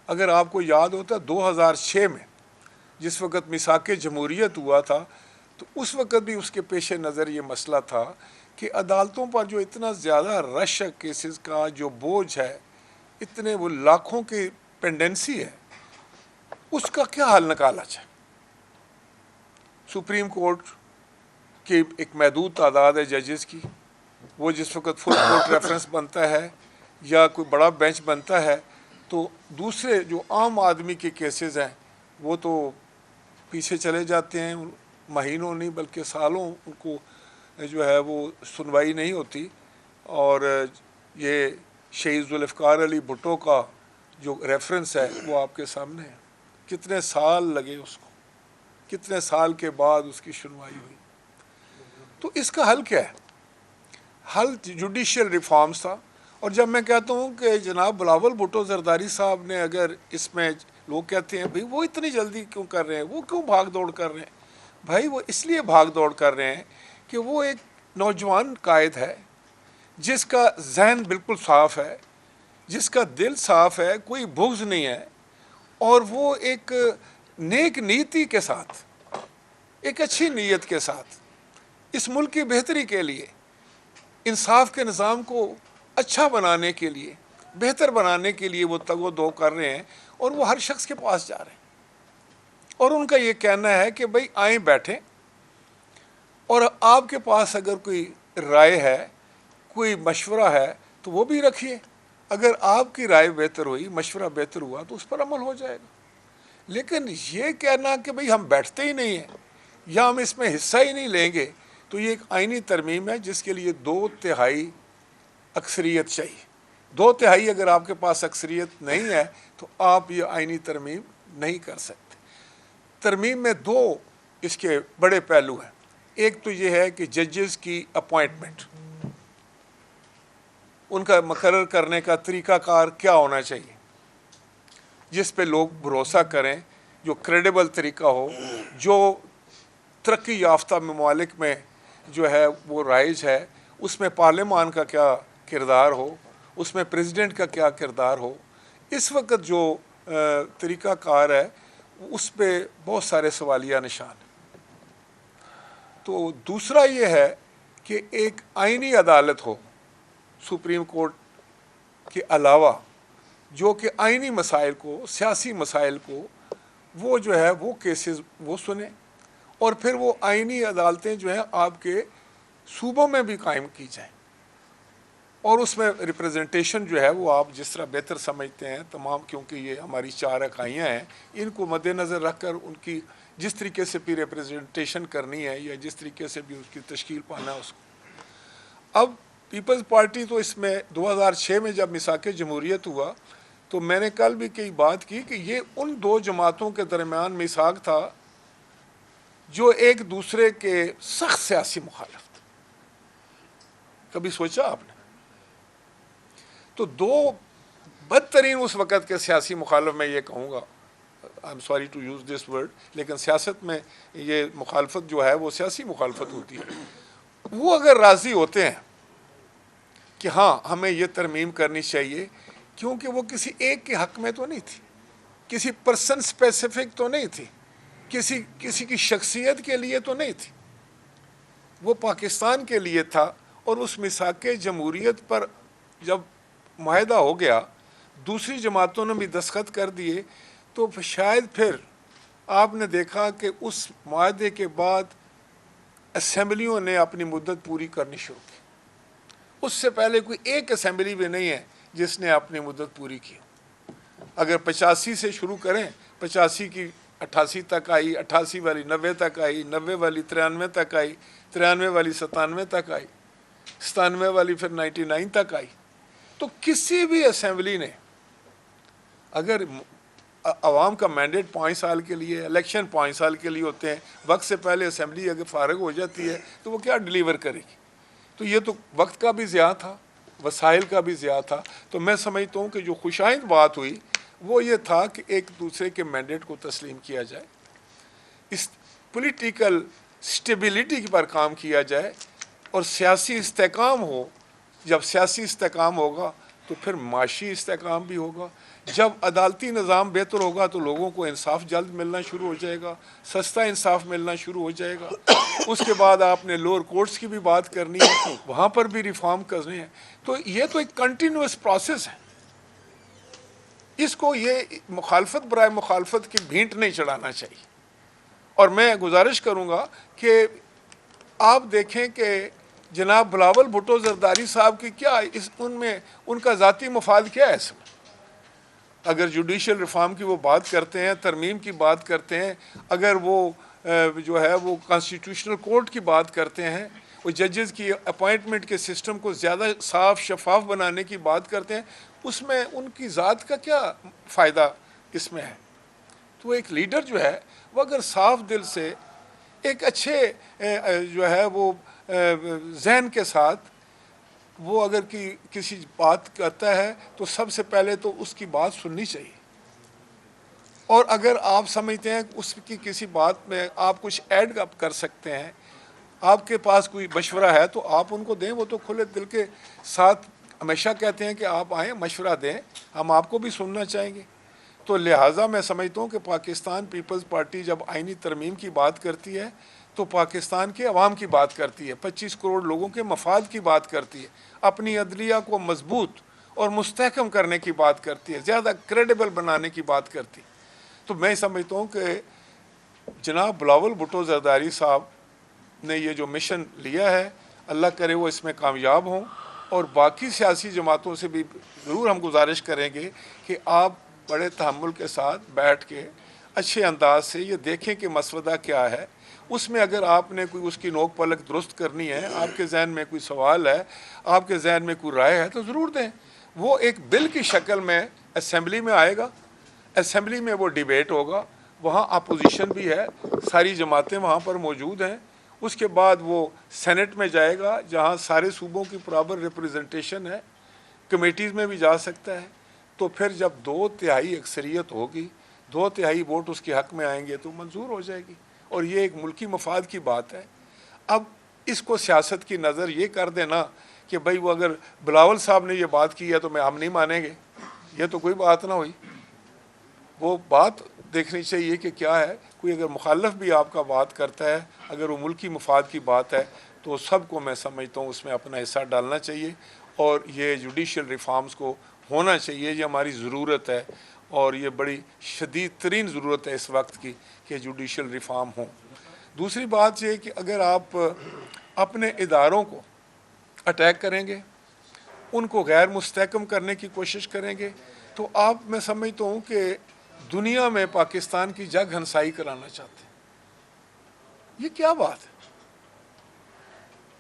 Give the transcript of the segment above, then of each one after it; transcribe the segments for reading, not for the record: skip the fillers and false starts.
اگر آپ کو یاد ہوتا 2006 میں جس وقت میثاق جمہوریت ہوا تھا تو اس وقت بھی اس کے پیش نظر یہ مسئلہ تھا کہ عدالتوں پر جو اتنا زیادہ رش ہے کیسز کا، جو بوجھ ہے، اتنے وہ لاکھوں کی پینڈنسی ہے، اس کا کیا حل نکالا جائے۔ سپریم کورٹ کی ایک محدود تعداد ہے ججز کی، وہ جس وقت فل کورٹ ریفرنس بنتا ہے یا کوئی بڑا بینچ بنتا ہے تو دوسرے جو عام آدمی کے کیسز ہیں وہ تو پیچھے چلے جاتے ہیں، مہینوں نہیں بلکہ سالوں ان کو جو ہے وہ سنوائی نہیں ہوتی۔ اور یہ شہید ذوالفقار علی بھٹو کا جو ریفرنس ہے وہ آپ کے سامنے ہے، کتنے سال لگے اس کو، کتنے سال کے بعد اس کی سنوائی ہوئی۔ تو اس کا حل کیا ہے؟ حل جوڈیشل ریفارمز تھا۔ اور جب میں کہتا ہوں کہ جناب بلاول بھٹو زرداری صاحب نے اگر اس میں، لوگ کہتے ہیں بھائی وہ اتنی جلدی کیوں کر رہے ہیں، وہ کیوں بھاگ دوڑ کر رہے ہیں؟ بھائی وہ اس لیے بھاگ دوڑ کر رہے ہیں کہ وہ ایک نوجوان قائد ہے جس کا ذہن بالکل صاف ہے، جس کا دل صاف ہے، کوئی بغض نہیں ہے، اور وہ ایک نیک نیتی کے ساتھ، ایک اچھی نیت کے ساتھ اس ملک کی بہتری کے لیے، انصاف کے نظام کو اچھا بنانے کے لیے، بہتر بنانے کے لیے وہ تگ و دو کر رہے ہیں، اور وہ ہر شخص کے پاس جا رہے ہیں، اور ان کا یہ کہنا ہے کہ بھائی آئیں بیٹھیں، اور آپ کے پاس اگر کوئی رائے ہے، کوئی مشورہ ہے تو وہ بھی رکھیے، اگر آپ کی رائے بہتر ہوئی، مشورہ بہتر ہوا تو اس پر عمل ہو جائے گا۔ لیکن یہ کہنا کہ بھئی ہم بیٹھتے ہی نہیں ہیں یا ہم اس میں حصہ ہی نہیں لیں گے، تو یہ ایک آئینی ترمیم ہے جس کے لیے 2/3 اکثریت چاہیے۔ 2/3 اگر آپ کے پاس اکثریت نہیں ہے تو آپ یہ آئینی ترمیم نہیں کر سکتے۔ ترمیم میں 2 اس کے بڑے پہلو ہیں۔ ایک تو یہ ہے کہ ججز کی اپوائنٹمنٹ، ان کا مقرر کرنے کا طریقہ کار کیا ہونا چاہیے جس پہ لوگ بھروسہ کریں، جو کریڈیبل طریقہ ہو، جو ترقی یافتہ ممالک میں جو ہے وہ رائج ہے، اس میں پارلیمان کا کیا کردار ہو، اس میں پریزیڈنٹ کا کیا کردار ہو۔ اس وقت جو طریقہ کار ہے اس پہ بہت سارے سوالیہ نشان ہیں۔ تو دوسرا یہ ہے کہ ایک آئینی عدالت ہو سپریم کورٹ کے علاوہ، جو کہ آئینی مسائل کو، سیاسی مسائل کو وہ جو ہے وہ کیسز وہ سنیں، اور پھر وہ آئینی عدالتیں جو ہیں آپ کے صوبوں میں بھی قائم کی جائیں، اور اس میں ریپریزنٹیشن جو ہے وہ آپ جس طرح بہتر سمجھتے ہیں تمام، کیونکہ یہ ہماری 4 اکائیاں ہیں، ان کو مد نظر رکھ کر ان کی جس طریقے سے بھی ریپریزنٹیشن کرنی ہے یا جس طریقے سے بھی اس کی تشکیل پانا ہے اس کو۔ اب پیپلز پارٹی تو اس میں 2006 میں جب میثاق جمہوریت ہوا تو میں نے کل بھی کئی بات کی کہ یہ ان 2 جماعتوں کے درمیان میثاق تھا جو ایک دوسرے کے سخت سیاسی مخالف تھے۔ کبھی سوچا آپ نے؟ تو 2 بدترین اس وقت کے سیاسی مخالف، میں یہ کہوں گا، I'm sorry to use this word، لیکن سیاست میں یہ مخالفت جو ہے وہ سیاسی مخالفت ہوتی ہے، وہ اگر راضی ہوتے ہیں کہ ہاں ہمیں یہ ترمیم کرنی چاہیے، کیونکہ وہ کسی ایک کے حق میں تو نہیں تھی، کسی پرسن اسپیسیفک تو نہیں تھی، کسی کی شخصیت کے لیے تو نہیں تھی، وہ پاکستان کے لیے تھا۔ اور اس میثاق جمہوریت پر جب معاہدہ ہو گیا، دوسری جماعتوں نے بھی دستخط کر دیے، تو شاید پھر آپ نے دیکھا کہ اس معاہدے کے بعد اسمبلیوں نے اپنی مدت پوری کرنی شروع کی۔ اس سے پہلے کوئی ایک اسمبلی بھی نہیں ہے جس نے اپنی مدت پوری کی۔ اگر 85 سے شروع کریں، 85 کی 88 تک آئی، 88 والی 90 تک آئی، 90 والی 93 تک آئی، 93 والی 97 تک آئی، 97 والی پھر 99 تک آئی۔ تو کسی بھی اسمبلی نے، اگر عوام کا مینڈیٹ 5 سال کے لیے، الیکشن 5 سال کے لیے ہوتے ہیں، وقت سے پہلے اسمبلی اگر فارغ ہو جاتی ہے تو وہ کیا ڈیلیور کرے گی؟ تو یہ تو وقت کا بھی ضیاع تھا، وسائل کا بھی ضیاع تھا۔ تو میں سمجھتا ہوں کہ جو خوشائند بات ہوئی وہ یہ تھا کہ ایک دوسرے کے مینڈیٹ کو تسلیم کیا جائے، اس پولیٹیکل سٹیبلٹی پر کام کیا جائے، اور سیاسی استحکام ہو۔ جب سیاسی استحکام ہوگا تو پھر معاشی استحکام بھی ہوگا. جب عدالتی نظام بہتر ہوگا تو لوگوں کو انصاف جلد ملنا شروع ہو جائے گا, سستا انصاف ملنا شروع ہو جائے گا. اس کے بعد آپ نے لوور کورٹس کی بھی بات کرنی ہے, وہاں پر بھی ریفارم کرنے ہیں. تو یہ تو ایک کنٹینیوس پروسیس ہے, اس کو یہ مخالفت برائے مخالفت کی بھینٹ نہیں چڑھانا چاہیے. اور میں گزارش کروں گا کہ آپ دیکھیں کہ جناب بلاول بھٹو زرداری صاحب کی کیا ان کا ذاتی مفاد کیا ہے اس میں. اگر جوڈیشل ریفارم کی وہ بات کرتے ہیں, ترمیم کی بات کرتے ہیں, اگر وہ جو ہے وہ کانسٹیٹیوشنل کورٹ کی بات کرتے ہیں, وہ ججز کی اپوائنٹمنٹ کے سسٹم کو زیادہ صاف شفاف بنانے کی بات کرتے ہیں, اس میں ان کی ذات کا کیا فائدہ اس میں ہے. تو ایک لیڈر جو ہے وہ اگر صاف دل سے ایک اچھے جو ہے وہ ذہن کے ساتھ وہ اگر کسی بات کرتا ہے تو سب سے پہلے تو اس کی بات سننی چاہیے. اور اگر آپ سمجھتے ہیں اس کی کسی بات میں آپ کچھ ایڈ اپ کر سکتے ہیں, آپ کے پاس کوئی مشورہ ہے تو آپ ان کو دیں. وہ تو کھلے دل کے ساتھ ہمیشہ کہتے ہیں کہ آپ آئیں مشورہ دیں, ہم آپ کو بھی سننا چاہیں گے. تو لہٰذا میں سمجھتا ہوں کہ پاکستان پیپلز پارٹی جب آئینی ترمیم کی بات کرتی ہے تو پاکستان کے عوام کی بات کرتی ہے, 25 کروڑ لوگوں کے مفاد کی بات کرتی ہے, اپنی عدلیہ کو مضبوط اور مستحکم کرنے کی بات کرتی ہے, زیادہ کریڈیبل بنانے کی بات کرتی ہے. تو میں سمجھتا ہوں کہ جناب بلاول بھٹو زرداری صاحب نے یہ جو مشن لیا ہے, اللہ کرے وہ اس میں کامیاب ہوں. اور باقی سیاسی جماعتوں سے بھی ضرور ہم گزارش کریں گے کہ آپ بڑے تحمل کے ساتھ بیٹھ کے اچھے انداز سے یہ دیکھیں کہ مسودہ کیا ہے. اس میں اگر آپ نے کوئی اس کی نوک پلک درست کرنی ہے, آپ کے ذہن میں کوئی سوال ہے, آپ کے ذہن میں کوئی رائے ہے تو ضرور دیں. وہ ایک بل کی شکل میں اسمبلی میں آئے گا, اسمبلی میں وہ ڈیبیٹ ہوگا, وہاں اپوزیشن بھی ہے, ساری جماعتیں وہاں پر موجود ہیں. اس کے بعد وہ سینٹ میں جائے گا جہاں سارے صوبوں کی برابر ریپریزنٹیشن ہے, کمیٹیز میں بھی جا سکتا ہے. تو پھر جب 2/3 اکثریت ہوگی, 2/3 ووٹ اس کے حق میں آئیں گے تو منظور ہو جائے گی. اور یہ ایک ملکی مفاد کی بات ہے. اب اس کو سیاست کی نظر یہ کر دینا کہ بھائی وہ اگر بلاول صاحب نے یہ بات کی ہے تو ہم نہیں مانیں گے, یہ تو کوئی بات نہ ہوئی. وہ بات دیکھنی چاہیے کہ کیا ہے. کوئی اگر مخالف بھی آپ کا بات کرتا ہے, اگر وہ ملکی مفاد کی بات ہے تو سب کو میں سمجھتا ہوں اس میں اپنا حصہ ڈالنا چاہیے. اور یہ جوڈیشل ریفارمز کو ہونا چاہیے, یہ ہماری ضرورت ہے, اور یہ بڑی شدید ترین ضرورت ہے اس وقت کی کہ جوڈیشل ریفارم ہوں. دوسری بات یہ کہ اگر آپ اپنے اداروں کو اٹیک کریں گے, ان کو غیر مستحکم کرنے کی کوشش کریں گے, تو آپ میں سمجھتا ہوں کہ دنیا میں پاکستان کی جگ ہنسائی کرانا چاہتے ہیں. یہ کیا بات ہے؟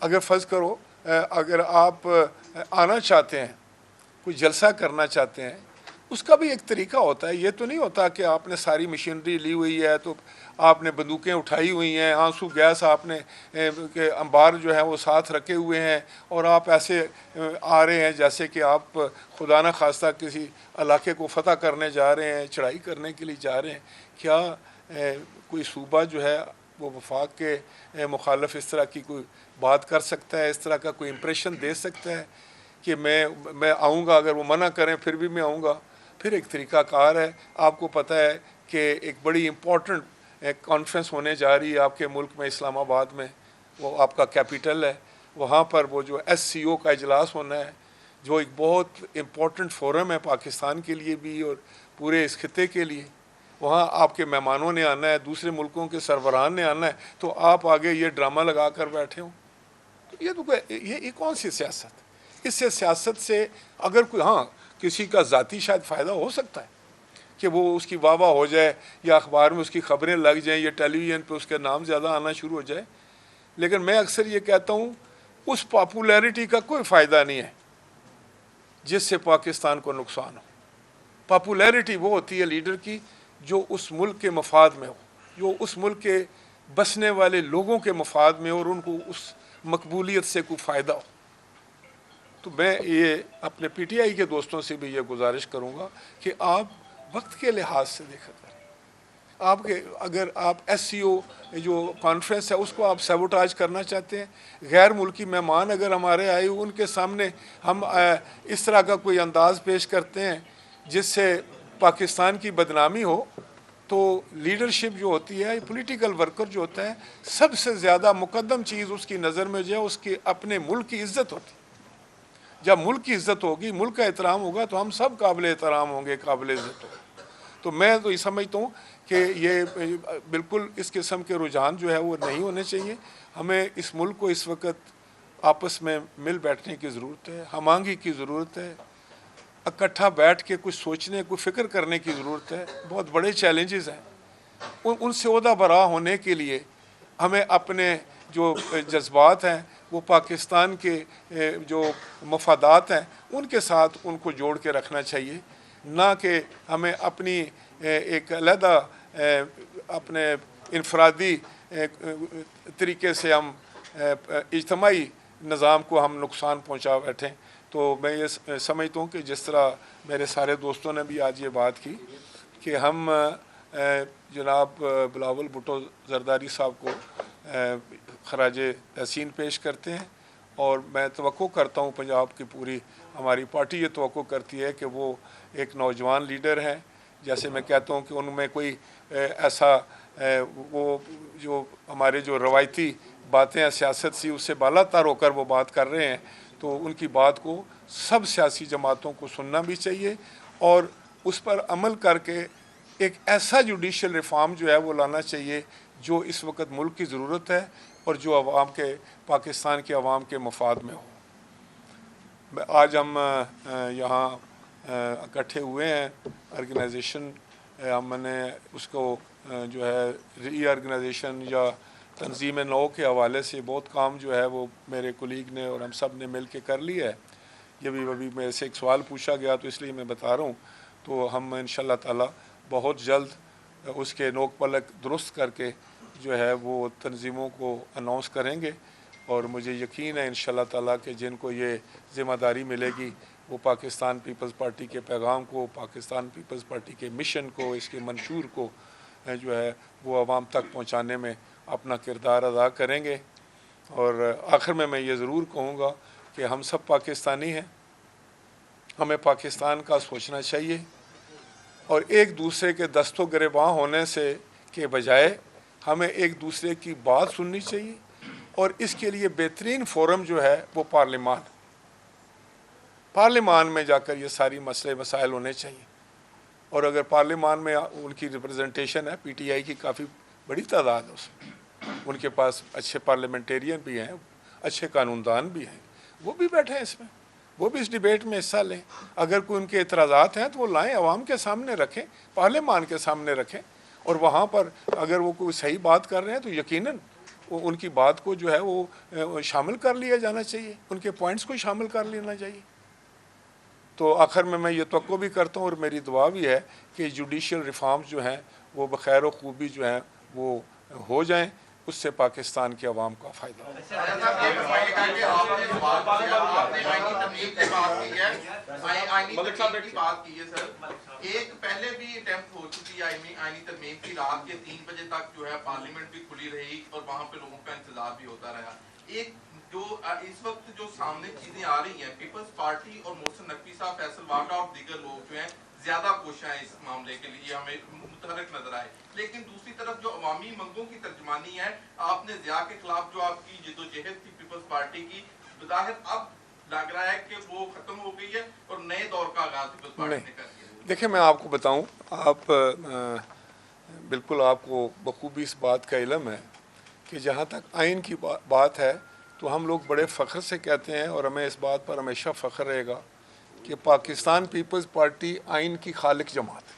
اگر فرض کرو اگر آپ آنا چاہتے ہیں, کوئی جلسہ کرنا چاہتے ہیں, اس کا بھی ایک طریقہ ہوتا ہے. یہ تو نہیں ہوتا کہ آپ نے ساری مشینری لی ہوئی ہے تو آپ نے بندوقیں اٹھائی ہوئی ہیں, آنسو گیس آپ نے کہ انبار جو ہے وہ ساتھ رکھے ہوئے ہیں, اور آپ ایسے آ رہے ہیں جیسے کہ آپ خدا نہ خواستہ کسی علاقے کو فتح کرنے جا رہے ہیں, چڑھائی کرنے کے لیے جا رہے ہیں. کیا کوئی صوبہ جو ہے وہ وفاق کے مخالف اس طرح کی کوئی بات کر سکتا ہے, اس طرح کا کوئی امپریشن دے سکتا ہے کہ میں آؤں گا, اگر وہ منع کریں پھر بھی میں آؤں گا؟ پھر ایک طریقہ کار ہے. آپ کو پتہ ہے کہ ایک بڑی امپورٹنٹ کانفرنس ہونے جا رہی ہے آپ کے ملک میں, اسلام آباد میں, وہ آپ کا کیپٹل ہے. وہاں پر وہ جو SCO کا اجلاس ہونا ہے, جو ایک بہت امپورٹنٹ فورم ہے پاکستان کے لیے بھی اور پورے اس خطے کے لیے. وہاں آپ کے مہمانوں نے آنا ہے, دوسرے ملکوں کے سربراہان نے آنا ہے, تو آپ آگے یہ ڈرامہ لگا کر بیٹھے ہوں. تو یہ کون سی سیاست؟ اس سے سیاست سے اگر کوئی کسی کا ذاتی شاید فائدہ ہو سکتا ہے کہ وہ اس کی واہ واہ ہو جائے, یا اخبار میں اس کی خبریں لگ جائیں, یا ٹیلی ویژن پہ اس کے نام زیادہ آنا شروع ہو جائے. لیکن میں اکثر یہ کہتا ہوں اس پاپولیرٹی کا کوئی فائدہ نہیں ہے جس سے پاکستان کو نقصان ہو. پاپولیرٹی وہ ہوتی ہے لیڈر کی جو اس ملک کے مفاد میں ہو, جو اس ملک کے بسنے والے لوگوں کے مفاد میں ہو, اور ان کو اس مقبولیت سے کوئی فائدہ ہو. تو میں یہ اپنے PTI کے دوستوں سے بھی یہ گزارش کروں گا کہ آپ وقت کے لحاظ سے دیکھا کریں. اگر آپ SCO جو کانفرنس ہے اس کو آپ سیبوٹاج کرنا چاہتے ہیں، غیر ملکی مہمان اگر ہمارے آئے ان کے سامنے ہم اس طرح کا کوئی انداز پیش کرتے ہیں جس سے پاکستان کی بدنامی ہو، تو لیڈرشپ جو ہوتی ہے، پولیٹیکل ورکر جو ہوتا ہے، سب سے زیادہ مقدم چیز اس کی نظر میں جو ہے اس کی اپنے ملک کی عزت ہوتی ہے۔ جب ملک کی عزت ہوگی، ملک کا احترام ہوگا، تو ہم سب قابل احترام ہوں گے، قابل عزت ہوں گے۔ تو میں تو یہ سمجھتا ہوں کہ یہ بالکل اس قسم کے رجحان جو ہے وہ نہیں ہونے چاہیے۔ ہمیں اس ملک کو اس وقت آپس میں مل بیٹھنے کی ضرورت ہے، ہم آہنگی کی ضرورت ہے، اکٹھا بیٹھ کے کچھ سوچنے کو فکر کرنے کی ضرورت ہے۔ بہت بڑے چیلنجز ہیں، ان سے عہدہ برآ ہونے کے لیے ہمیں اپنے جو جذبات ہیں وہ پاکستان کے جو مفادات ہیں ان کے ساتھ ان کو جوڑ کے رکھنا چاہیے، نہ کہ ہمیں اپنی ایک علیحدہ اپنے انفرادی طریقے سے ہم اجتماعی نظام کو ہم نقصان پہنچا بیٹھیں۔ تو میں یہ سمجھتا ہوں کہ جس طرح میرے سارے دوستوں نے بھی آج یہ بات کی کہ ہم جناب بلاول بھٹو زرداری صاحب کو خراج تحسین پیش کرتے ہیں، اور میں توقع کرتا ہوں پنجاب کی پوری ہماری پارٹی یہ توقع کرتی ہے کہ وہ ایک نوجوان لیڈر ہیں۔ جیسے میں کہتا ہوں کہ ان میں کوئی ایسا وہ جو ہمارے جو روایتی باتیں ہیں سیاست سی اس سے بالا تر ہو کر وہ بات کر رہے ہیں، تو ان کی بات کو سب سیاسی جماعتوں کو سننا بھی چاہیے اور اس پر عمل کر کے ایک ایسا جوڈیشل ریفارم جو ہے وہ لانا چاہیے جو اس وقت ملک کی ضرورت ہے اور جو عوام کے پاکستان کے عوام کے مفاد میں ہو۔ آج ہم یہاں اکٹھے ہوئے ہیں، آرگنائزیشن ہم نے اس کو جو ہے ری آرگنائزیشن یا تنظیم نو کے حوالے سے بہت کام جو ہے وہ میرے کولیگ نے اور ہم سب نے مل کے کر لیا ہے۔ یہ بھی ابھی میرے سے ایک سوال پوچھا گیا تو اس لیے میں بتا رہا ہوں، تو ہم انشاءاللہ تعالی بہت جلد اس کے نوک پلک درست کر کے جو ہے وہ تنظیموں کو اناؤنس کریں گے، اور مجھے یقین ہے انشاءاللہ تعالی کہ جن کو یہ ذمہ داری ملے گی وہ پاکستان پیپلز پارٹی کے پیغام کو، پاکستان پیپلز پارٹی کے مشن کو، اس کے منشور کو جو ہے وہ عوام تک پہنچانے میں اپنا کردار ادا کریں گے۔ اور آخر میں یہ ضرور کہوں گا کہ ہم سب پاکستانی ہیں، ہمیں پاکستان کا سوچنا چاہیے، اور ایک دوسرے کے دست و گریباں ہونے سے کے بجائے ہمیں ایک دوسرے کی بات سننی چاہیے، اور اس کے لیے بہترین فورم جو ہے وہ پارلیمان میں جا کر یہ ساری مسئلے مسائل ہونے چاہیے۔ اور اگر پارلیمان میں ان کی ریپرزنٹیشن ہے، PTI کی کافی بڑی تعداد ہے اس میں، ان کے پاس اچھے پارلیمنٹیرین بھی ہیں، اچھے قانون دان بھی ہیں، وہ بھی بیٹھے ہیں اس میں، وہ بھی اس ڈیبیٹ میں حصہ لیں۔ اگر کوئی ان کے اعتراضات ہیں تو وہ لائیں، عوام کے سامنے رکھیں، پارلیمان کے سامنے رکھیں، اور وہاں پر اگر وہ کوئی صحیح بات کر رہے ہیں تو یقیناً ان کی بات کو جو ہے وہ شامل کر لیا جانا چاہیے، ان کے پوائنٹس کو شامل کر لینا چاہیے۔ تو آخر میں یہ توقع بھی کرتا ہوں اور میری دعا بھی ہے کہ جوڈیشل ریفارمز جو ہیں وہ بخیر و خوبی جو ہیں وہ ہو جائیں، اس سے پاکستان کے عوام کا فائدہ ہو۔ ایک پہلے بھی اٹیمپٹ ہو چکی ہے آئینی ترمیم کی، رات کے 3 بجے تک جو ہے پارلیمنٹ بھی کھلی رہی اور وہاں پہ لوگوں کا انتظار بھی ہوتا رہا۔ ایک جو اس وقت جو سامنے چیزیں آ رہی ہیں، پیپلز پارٹی اور محسن نقوی صاحب، فیصل واگا اور دیگر لوگ جو ہیں زیادہ کوشاں ہیں اس معاملے کے لیے، ہمیں متحرک نظر آئے، لیکن دوسری طرف جو عوامی منگوں کی ترجمانی ہے، آپ نے ضیاء کے خلاف جو آپ کی جدوجہد تھی پیپلز پارٹی کی، بظاہر اب لگ رہا ہے کہ وہ ختم ہو گئی ہے اور نئے دور کا آغاز پیپلز پارٹی نے کر دیا۔ دیکھیں میں آپ کو بتاؤں، آپ بالکل آپ کو بخوبی اس بات کا علم ہے کہ جہاں تک آئین کی بات ہے تو ہم لوگ بڑے فخر سے کہتے ہیں، اور ہمیں اس بات پر ہمیشہ فخر رہے گا کہ پاکستان پیپلز پارٹی آئین کی خالق جماعت ہے۔